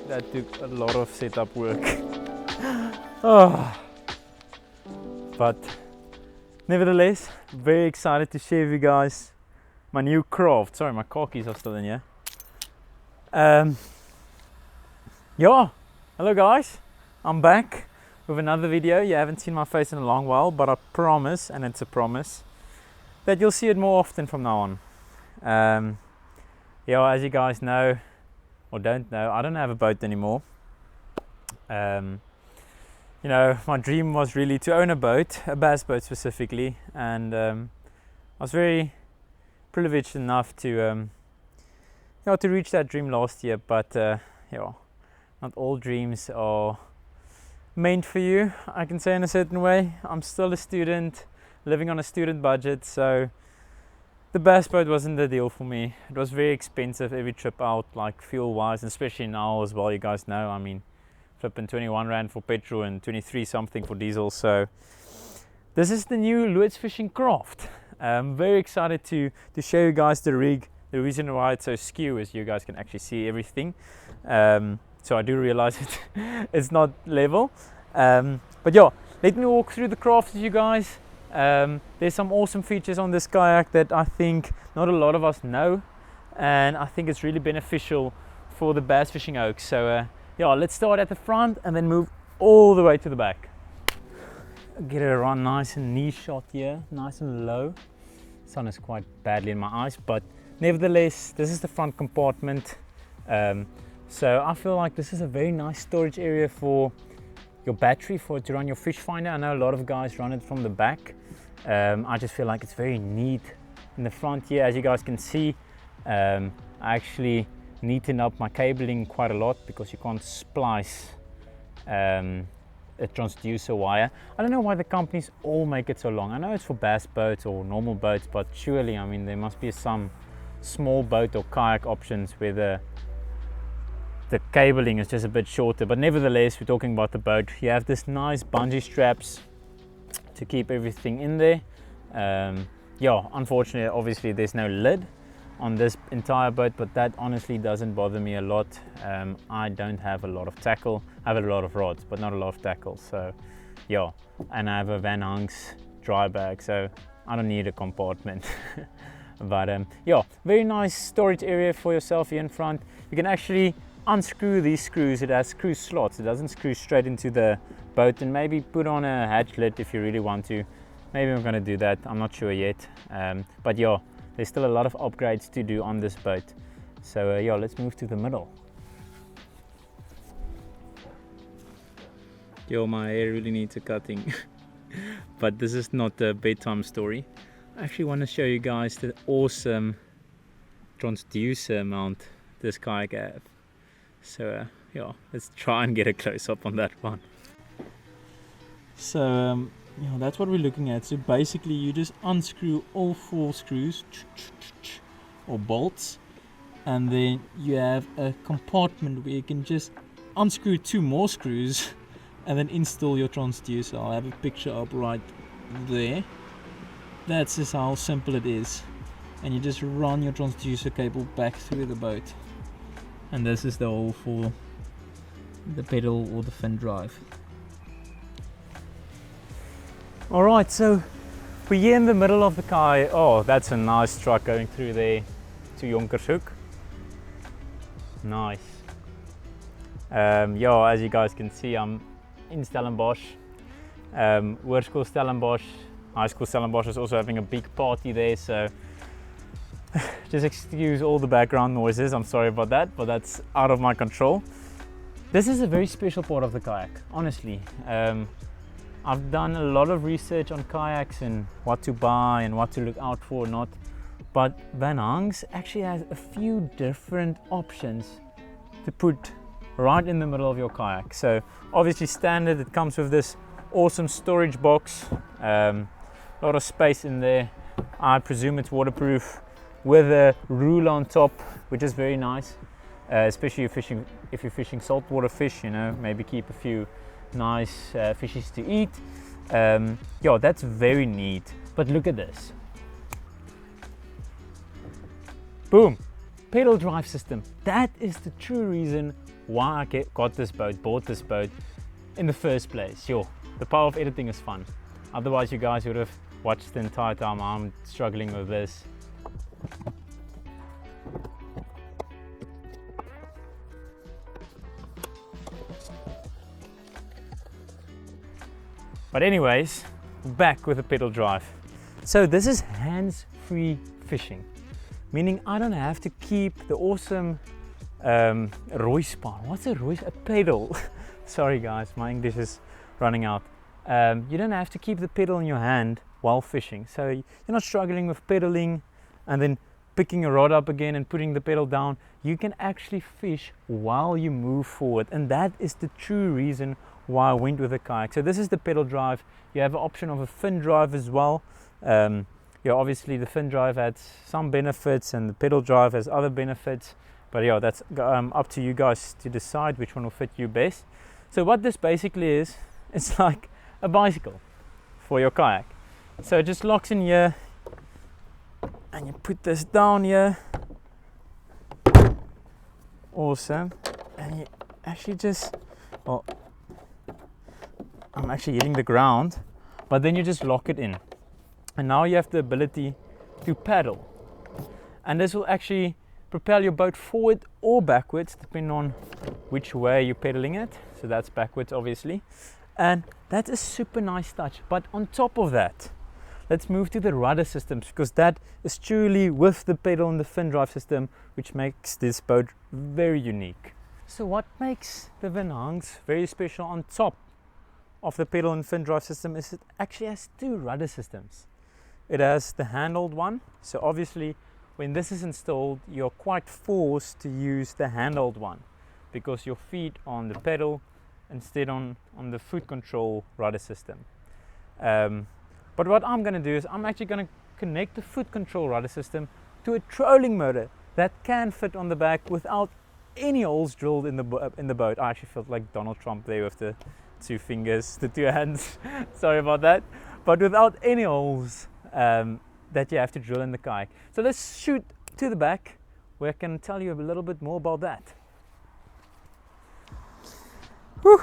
that took a lot of setup work. Oh. But nevertheless, very excited to share with you guys my new craft. Sorry, my car keys are still in here. Yeah, hello guys, I'm back with another video. You haven't seen my face in a long while, but I promise, and it's a promise, that you'll see it more often from now on. Yeah, as you guys know or don't know, I don't have a boat anymore. You know, my dream was really to own a boat, a bass boat specifically, and I was very privileged enough to to reach that dream last year. But yeah, not all dreams are meant for you, I can say, in a certain way. I'm still a student, living on a student budget, so the bass boat wasn't the deal for me. It was very expensive every trip out, like fuel wise, and especially now as well. You guys know, I mean, flipping 21 rand for petrol and 23 something for diesel. So this is the new Lewis fishing craft. I'm very excited to show you guys the rig. The reason why it's so skew is you guys can actually see everything. So I do realize it's not level. But yeah, let me walk through the craft with you guys. There's some awesome features on this kayak that I think not a lot of us know, and I think it's really beneficial for the bass fishing oaks. So yeah, let's start at the front and then move all the way to the back. Get it around nice and knee shot here, nice and low. Sun is quite badly in my eyes, but nevertheless, this is the front compartment. So I feel like this is a very nice storage area for your battery, to run your fish finder. I know a lot of guys run it from the back. I just feel like it's very neat in the front here. As you guys can see, I actually neaten up my cabling quite a lot because you can't splice a transducer wire. I don't know why the companies all make it so long. I know it's for bass boats or normal boats, but surely, I mean, there must be some small boat or kayak options where the cabling is just a bit shorter. But nevertheless, we're talking about the boat. You have this nice bungee straps to keep everything in there. Yeah, unfortunately, obviously there's no lid on this entire boat, but that honestly doesn't bother me a lot. I don't have a lot of tackle. I have a lot of rods, but not a lot of tackle. So yeah, and I have a Vanhunks dry bag, so I don't need a compartment. But yeah, very nice storage area for yourself here in front. You can actually unscrew these screws. It has screw slots. It doesn't screw straight into the boat, and maybe put on a hatch lid if you really want to. Maybe I'm gonna do that, I'm not sure yet. But yeah, there's still a lot of upgrades to do on this boat. So yeah, let's move to the middle. Yo, my hair really needs a cutting. But this is not a bedtime story. I actually want to show you guys the awesome transducer mount this kayak has. So yeah, let's try and get a close up on that one. So you know, that's what we're looking at. So basically you just unscrew all 4 screws or bolts, and then you have a compartment where you can just unscrew 2 more screws and then install your transducer. I'll have a picture up right there. That's just how simple it is. And you just run your transducer cable back through the boat. And this is the hole for the pedal or the fin drive. Alright, so we're here in the middle of the kayak. Oh, that's a nice truck going through there to Jonkershoek. Nice. Yeah, as you guys can see, I'm in Stellenbosch. Hoërskool Stellenbosch, High School Stellenbosch is also having a big party there, so just excuse all the background noises. I'm sorry about that, but that's out of my control. This is a very special part of the kayak, honestly. I've done a lot of research on kayaks and what to buy and what to look out for or not, but Vanhunks actually has a few different options to put right in the middle of your kayak. So obviously standard, it comes with this awesome storage box, a lot of space in there. I presume it's waterproof, with a ruler on top, which is very nice, especially if you're fishing saltwater fish, you know, maybe keep a few nice fishes to eat. Yeah, that's very neat. But look at this. Boom. pedal drive system. That is the true reason why I got this boat, bought this boat in the first place. Sure, the power of editing is fun. Otherwise you guys would have watched the entire time I'm struggling with this. But anyways, back with the pedal drive. So this is hands-free fishing, meaning I don't have to keep the awesome roeispan. What's a roeispan? A pedal. Sorry guys, my English is running out. You don't have to keep the pedal in your hand while fishing. So you're not struggling with pedaling and then picking a rod up again and putting the pedal down. You can actually fish while you move forward, and that is the true reason why I went with a kayak. So this is the pedal drive. You have an option of a fin drive as well. Yeah, obviously the fin drive has some benefits and the pedal drive has other benefits, but yeah, that's up to you guys to decide which one will fit you best. So what this basically is, it's like a bicycle for your kayak. So it just locks in here and you put this down here. Awesome. And you actually just, well, I'm actually hitting the ground, but then you just lock it in. And now you have the ability to paddle. And this will actually propel your boat forward or backwards, depending on which way you're pedaling it. So that's backwards, obviously. And that's a super nice touch. But on top of that, let's move to the rudder systems, because that is truly with the pedal and the fin drive system, which makes this boat very unique. So what makes the Vanhunks very special on top of the pedal and fin drive system is it actually has two rudder systems. It has the handheld one, so obviously when this is installed you're quite forced to use the handheld one because your feet on the pedal instead on the foot control rudder system. But what I'm going to do is I'm actually going to connect the foot control rudder system to a trolling motor that can fit on the back without any holes drilled in the boat. I actually felt like Donald Trump there with the two fingers, the two hands. Sorry about that. But without any holes that you have to drill in the kayak. So let's shoot to the back where I can tell you a little bit more about that. Whew.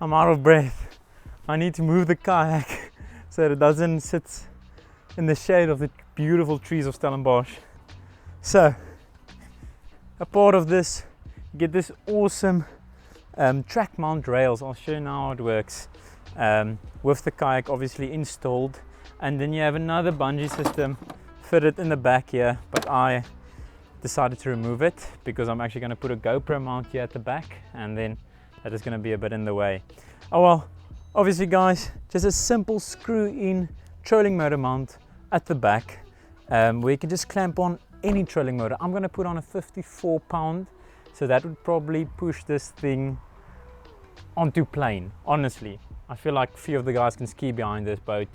I'm out of breath. I need to move the kayak so that it doesn't sit in the shade of the beautiful trees of Stellenbosch. So, a part of this, you get this awesome track mount rails. I'll show you now how it works. With the kayak obviously installed, and then you have another bungee system fitted in the back here, but I decided to remove it because I'm actually going to put a GoPro mount here at the back, and then that is going to be a bit in the way. Oh well, obviously guys, just a simple screw in trolling motor mount at the back, where you can just clamp on any trolling motor. I'm going to put on a 54 pound, so that would probably push this thing onto plane. Honestly, I feel like a few of the guys can ski behind this boat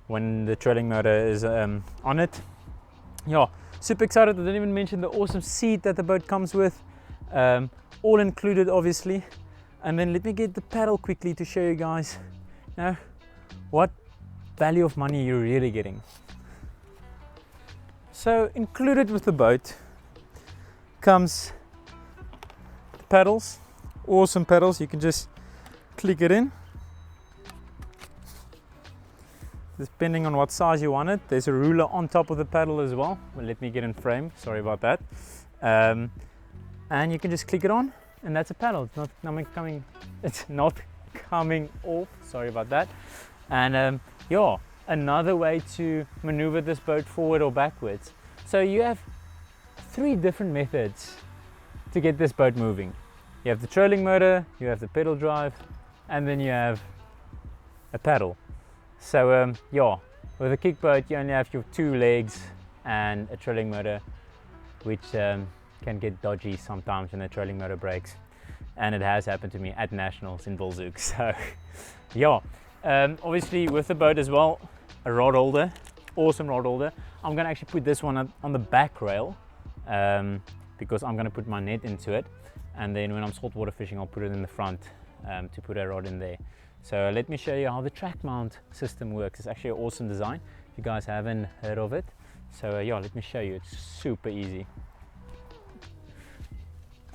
when the trolling motor is on it. Yeah, super excited. I didn't even mention the awesome seat that the boat comes with, all included obviously. And then let me get the paddle quickly to show you guys what value of money you're really getting. So included with the boat comes the paddles, awesome paddles. You can just click it in, depending on what size you want it. There's a ruler on top of the paddle as well. Well, let me get in frame, sorry about that. And you can just click it on, and that's a paddle. It's not coming off, sorry about that. And yeah, another way to maneuver this boat forward or backwards. So you have three different methods to get this boat moving. You have the trolling motor, you have the pedal drive, and then you have a paddle. So yeah, with a kick boat you only have your two legs and a trolling motor, which can get dodgy sometimes when the trolling motor breaks, and it has happened to me at nationals in Vilzoek. So yeah, obviously with the boat as well, a rod holder, awesome rod holder. I'm gonna actually put this one on the back rail because I'm gonna put my net into it, and then when I'm saltwater fishing I'll put it in the front to put a rod in there. So let me show you how the track mount system works. It's actually an awesome design if you guys haven't heard of it. So yeah, let me show you. It's super easy.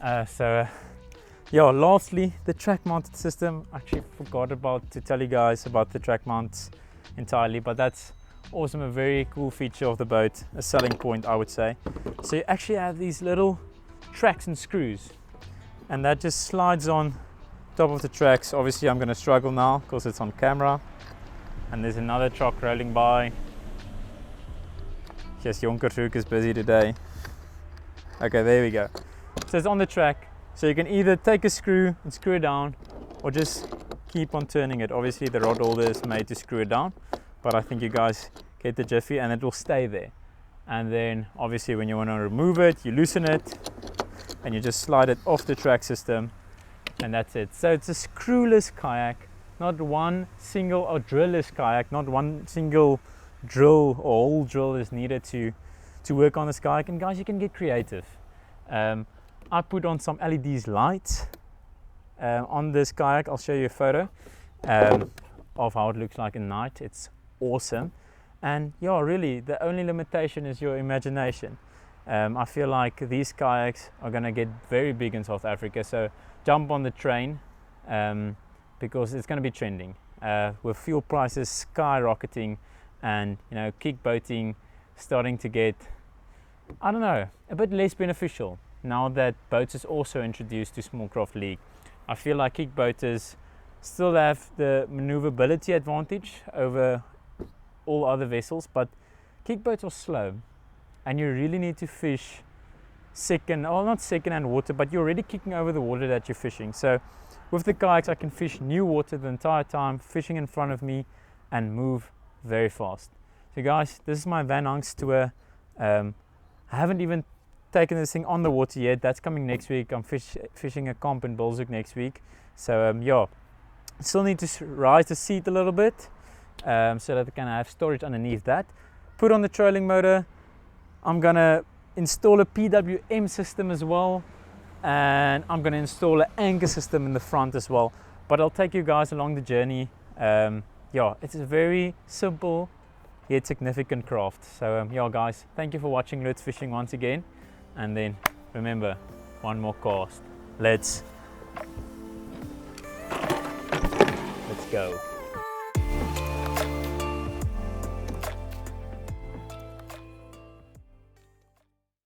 Yeah, lastly, the track mounted system. I actually forgot to tell you guys about the track mounts entirely, but that's awesome, a very cool feature of the boat, a selling point I would say. So you actually have these little tracks and screws, and that just slides on top of the tracks. Obviously I'm going to struggle now because it's on camera, and there's another truck rolling by. Yes, Jonker is busy today. Okay, there we go. So it's on the track, so you can either take a screw and screw it down, or just keep on turning it. Obviously the rod holder is made to screw it down, but I think you guys get the jiffy, and it will stay there. And then obviously when you want to remove it, you loosen it and you just slide it off the track system, and that's it. So it's a screwless kayak, not one single, or drillless kayak, not one single drill or hole drill is needed to work on this kayak. And guys, you can get creative. I put on some LEDs lights on this kayak. I'll show you a photo of how it looks like at night. It's awesome. And yeah, really the only limitation is your imagination. I feel like these kayaks are gonna get very big in South Africa, so jump on the train because it's gonna be trending with fuel prices skyrocketing, and you know, kick boating starting to get, I don't know, a bit less beneficial now that boats is also introduced to Small Craft League. I feel like kick boaters still have the maneuverability advantage over all other vessels, but kick boats are slow, and you really need to fish not second-hand water, but you're already kicking over the water that you're fishing. So with the kayaks, I can fish new water the entire time, fishing in front of me, and move very fast. So guys, this is my Vanhunks tour. I haven't even taken this thing on the water yet. That's coming next week. I'm fishing a comp in Bulzoek next week. So yeah, still need to rise the seat a little bit so that I can have storage underneath that. Put on the trolling motor. I'm gonna install a PWM system as well, and I'm gonna install an anchor system in the front as well. But I'll take you guys along the journey. Yeah, it's a very simple yet significant craft. So yeah guys, thank you for watching Let's Fishing once again, and then remember, one more cast. Let's go.